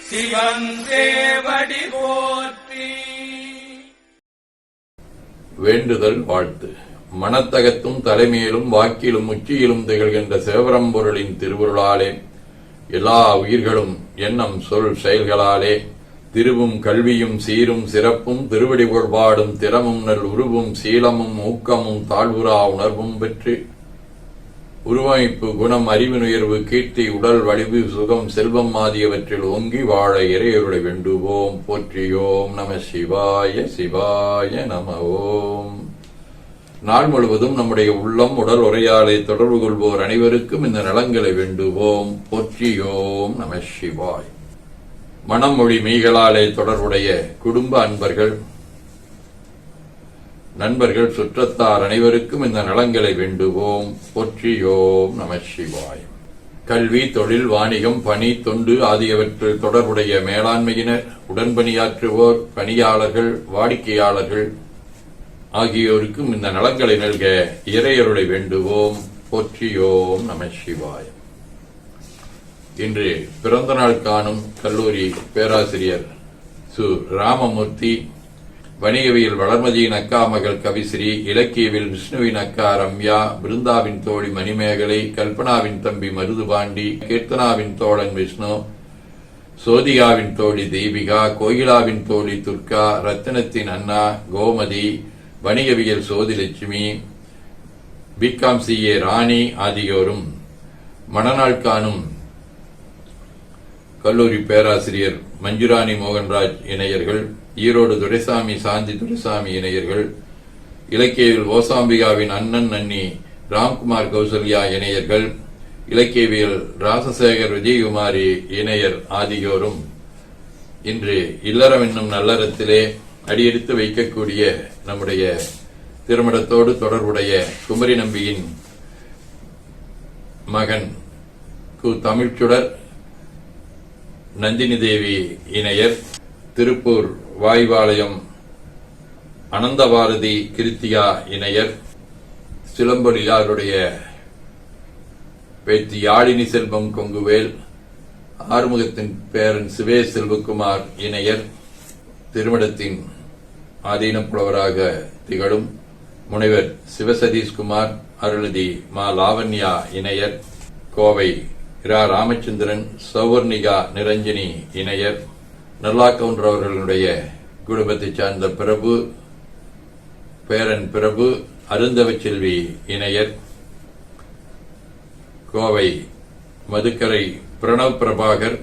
சிவன் சேவடி போற்றி. வேண்டுதல் வாழ்த்து. மனத்தகத்தும் தலைமையிலும் வாக்கிலும் உச்சியிலும் திகழ்கின்ற சிவபரம்பொருளின் திருவுருளாலே எல்லா உயிர்களும் எண்ணம் சொல் செயல்களாலே திருவும் கல்வியும் சீரும் சிறப்பும் திருவடி புகழ்பாடும் திறமும் நல் உருவும் சீலமும் ஊக்கமும் தாழ்வுரா உணர்வும் பெற்று உருவமைப்பு குணம் அறிவு நுயர்வு கீர்த்தி உடல் வலிவு சுகம் செல்வம் ஆகியவற்றில் ஓங்கி வாழ இறையருளை வேண்டுவோம். போற்றியோம். நம சிவாய சிவாய நம ஓம். நாள் முழுவதும் நம்முடைய உள்ளம் உடல் உரையாடலை தொடர்பு கொள்வோர் அனைவருக்கும் இந்த நலங்களை வேண்டுவோம். போற்றியோம். நம சிவாய். மனம் மொழி மெய்களாலே தொடர்புடைய குடும்ப அன்பர்கள் நண்பர்கள் சுற்றத்தார் அனைவருக்கும் இந்த நலங்களை வேண்டுவோம். போற்றியோம். நம சிவாய். கல்வி தொழில் வாணிகம் பணி தொண்டு ஆகியவற்றில் தொடர்புடைய மேலாண்மையினர் உடன்பணியாற்றுவோர் பணியாளர்கள் வாடிக்கையாளர்கள் ஆகியோருக்கும் இந்த நலங்களை நல்க இறையருளை வேண்டுவோம். போற்றியோம். நம சிவாய். இன்று பிறந்த நாள் காணும் கல்லூரி பேராசிரியர் சு ராமமூர்த்தி, வணிகவியல் வளர்மதியின் அக்கா மகள் கவிஸ்ரீ, இலக்கியவில் விஷ்ணுவின் அக்கா ரம்யா, பிருந்தாவின் தோழி மணிமேகலை, கல்பனாவின் தம்பி மருதுபாண்டி, கீர்த்தனாவின் தோழன் விஷ்ணு, சோதிகாவின் தோழி தீபிகா, கோயிலாவின் தோழி துர்கா, ரத்தினத்தின் அண்ணா கோமதி, வணிகவியல் சோதிலட்சுமி, பிகாம் CA ராணி ஆகியோரும் மணநாள் காணும் கல்லூரி பேராசிரியர் மஞ்சுராணி மோகன்ராஜ் இணையர்கள், ஈரோடு துரைசாமி சாந்தி துரைசாமி இணையர்கள், இலக்கியவில் ஓசாம்பிகாவின் அண்ணன் அண்ணி ராம்குமார் கௌசல்யா இணையர்கள், இலக்கியவியல் ராசசேகர் விஜயகுமாரி இணையர் ஆகியோரும் இன்று இல்லறம் என்னும் நல்லறத்திலே அடியெடுத்து வைக்கக்கூடிய நம்முடைய திருமணத்தோடு தொடர்புடைய குமரி நம்பியின் மகன் கு தமிழ்ச்சுடர் நந்தினி தேவி இணையர், திருப்பூர் வாய்வாளையம் அனந்தபாரதி கிருத்தியா இணையர், சிலம்பொலியாருடைய பேத்தி யாழினி செல்வம் கொங்குவேல், ஆறுமுகத்தின் பேரன் சிவே செல்வகுமார் இணையர், திருமணத்தின் ஆதீன புலவராக திகழும் முனைவர் சிவசதீஷ்குமார், அருள்நிதி மா லாவண்யா இணையர், கோவை இரா ராமச்சந்திரன், சௌவர்ணிகா நிரஞ்சனி இணையர், நல்லாக்கவுண்டர் அவர்களுடைய குடும்பத்தைச் சார்ந்த பிரபு பேரன் பிரபு, அருந்தவச்செல்வி இணையர், கோவை மதுக்கரை பிரணவ் பிரபாகர்,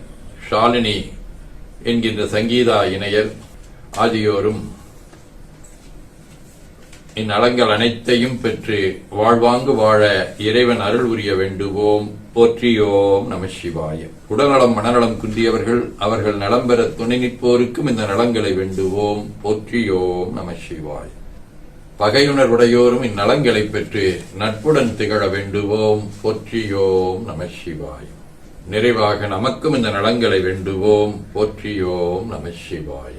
ஷாலினி என்கின்ற சங்கீதா இணையர் ஆகியோரும் இந்நலங்கள் அனைத்தையும் பெற்று வாழ்வாங்கு வாழ இறைவன் அருள் புரிய வேண்டுவோம். போற்றியோம். நம சிவாய. உடல்நலம் மனநலம் குன்றியவர்கள் அவர்கள் நலம் பெற துணை நிற்போருக்கும் இந்த நலங்களை வேண்டுவோம். போற்றியோம். நம சிவாய. பகையுணர்வுடையோரும் இந்நலங்களை பெற்று நட்புடன் திகழ வேண்டுவோம். போற்றியோம். நம சிவாய. நிறைவாக நமக்கும் இந்த நலங்களை வேண்டுவோம். போற்றியோம். நம சிவாய.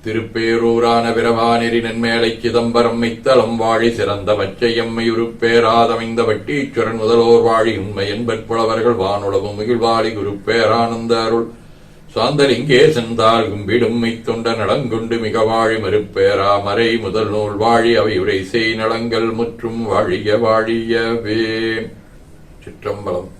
திருப்பேரூரான விரவானெறி நன்மேலை சிதம்பரம் மைத்தளம் வாழி சிறந்த வச்சையம்மை உருப்பேராதமைந்த வட்டீச்சுரன் முதலோர் வாழி உண்மை என்பற்புலவர்கள் வானுளவும் மகிழ்வாளி குருப்பேரானந்த அருள் சாந்தலிங்கே சென்றால் கும்பிடும் மைத்தொண்ட நலங்கொண்டு மிக வாழி மறுப்பேரா மறை முதல் நூல் வாழி அவை உரை செய் நலங்கள் முற்றும் வாழிய வாழியவே. சிற்றம்பலம்.